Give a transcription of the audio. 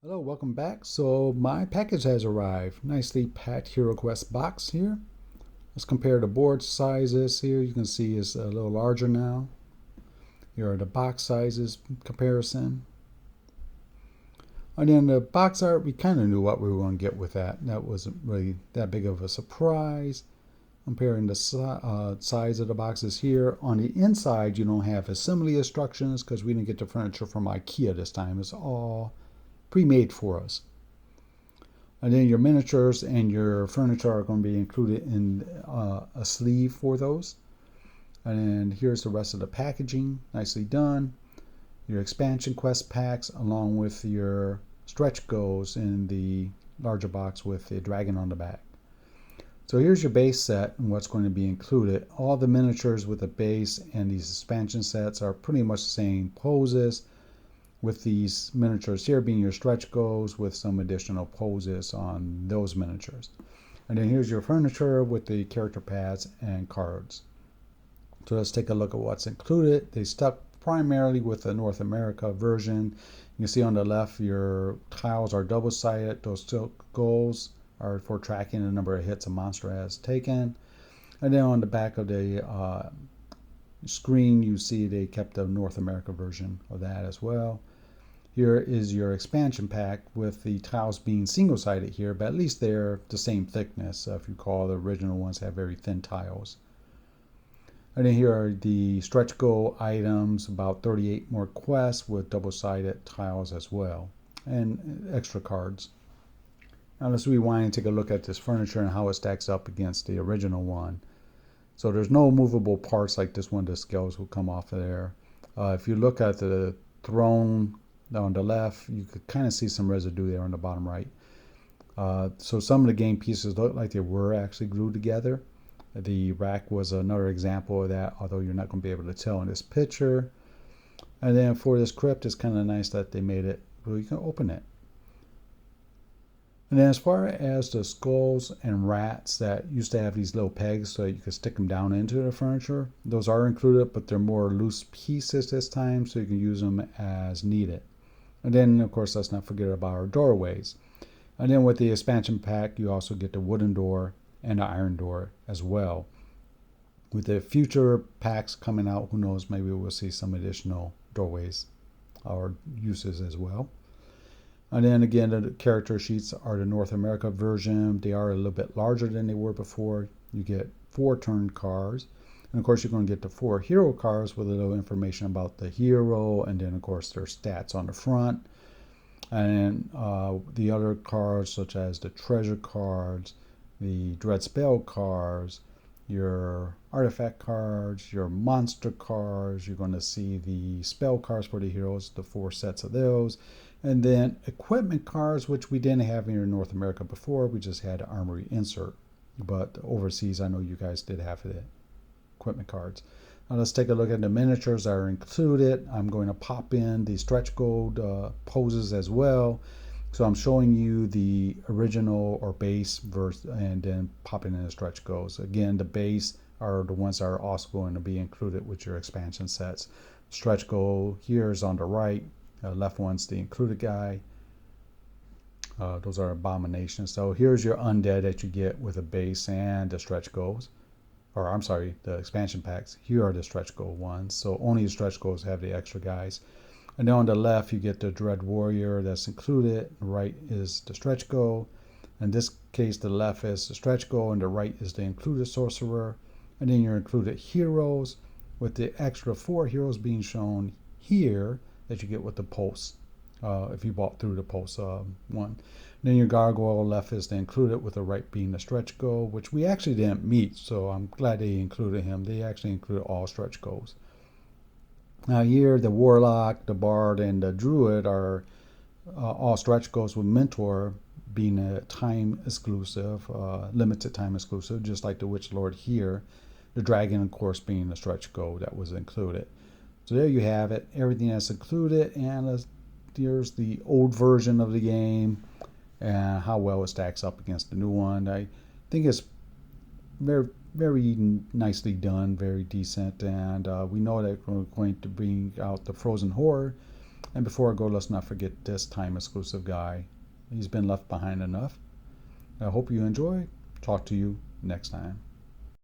Hello, welcome back. So my package has arrived. Nicely packed Heroquest box here. Let's compare the board sizes here. You can see it's a little larger now. Here are the box sizes comparison. And then the box art, we kind of knew what we were going to get with that. That wasn't really that big of a surprise. Comparing the size of the boxes here. On the inside, you don't have assembly instructions because we didn't get the furniture from IKEA this time. It's all pre-made for us. And then your miniatures and your furniture are going to be included in a sleeve for those. And then here's the rest of the packaging, nicely done. Your expansion quest packs along with your stretch goals in the larger box with the dragon on the back. So here's your base set and what's going to be included. All the miniatures with the base and these expansion sets are pretty much the same poses, with these miniatures here being your stretch goals with some additional poses on those miniatures. And then here's your furniture with the character pads and cards. So let's take a look at what's included. They stuck primarily with the North America version. You can see on the left your tiles are double-sided. Those silk goals are for tracking the number of hits a monster has taken. And then on the back of the screen you see they kept the North America version of that as well. Here is your expansion pack with the tiles being single-sided here, but at least they're the same thickness. If you recall, the original ones have very thin tiles. And then here are the stretch goal items, about 38 more quests with double-sided tiles as well, and extra cards. Now let's rewind and take a look at this furniture and how it stacks up against the original one. So there's no movable parts like this one. The scales will come off of there. If you look at the throne on the left, you could kind of see some residue there on the bottom right. So some of the game pieces look like they were actually glued together. The rack was another example of that, although you're not going to be able to tell in this picture. And then for this crypt, it's kind of nice that they made it where you can open it. And then as far as the skulls and rats that used to have these little pegs so you could stick them down into the furniture, those are included, but they're more loose pieces this time, so you can use them as needed. And then, of course, let's not forget about our doorways. And then with the expansion pack, you also get the wooden door and the iron door as well. With the future packs coming out, who knows, maybe we'll see some additional doorways or uses as well. And then again, the character sheets are the North America version. They are a little bit larger than they were before. You get 4 turn cards. And of course, you're going to get the 4 hero cards with a little information about the hero, and then of course their stats on the front. And the other cards, such as the treasure cards, the dread spell cards, your artifact cards, your monster cards. You're going to see the spell cards for the heroes, the 4 sets of those. And then equipment cards, which we didn't have here in North America before. We just had armory insert. But overseas, I know you guys did have it. Equipment cards. Now let's take a look at the miniatures that are included. I'm going to pop in the stretch gold poses as well. So I'm showing you the original or base verse and then popping in the stretch goals. Again, the base are the ones that are also going to be included with your expansion sets. Stretch goal here is on the right. Left one's the included guy. Those are abominations. So here's your undead that you get with a base and the stretch goals. Or I'm sorry, the expansion packs. Here are the stretch goal ones. So only the stretch goals have the extra guys. And then on the left, you get the Dread Warrior that's included. The right is the stretch goal. In this case, the left is the stretch goal, and the right is the included sorcerer. And then your included heroes, with the extra 4 heroes being shown here that you get with the pulse. If you bought through the pulse one. Then your gargoyle left is the included, with the right being the stretch goal, which we actually didn't meet, so I'm glad they included him. They actually included all stretch goals. Now here, the warlock, the bard, and the druid are all stretch goals, with mentor being a time exclusive, limited time exclusive, just like the witch lord here. The dragon, of course, being the stretch goal that was included. So there you have it, everything that's included, and here's the old version of the game and how well it stacks up against the new one. I think it's very, very nicely done, very decent, and we know that we're going to bring out the Frozen Horror And before I go, let's not forget this time exclusive guy. He's been left behind enough. I hope you enjoy. Talk to you next time.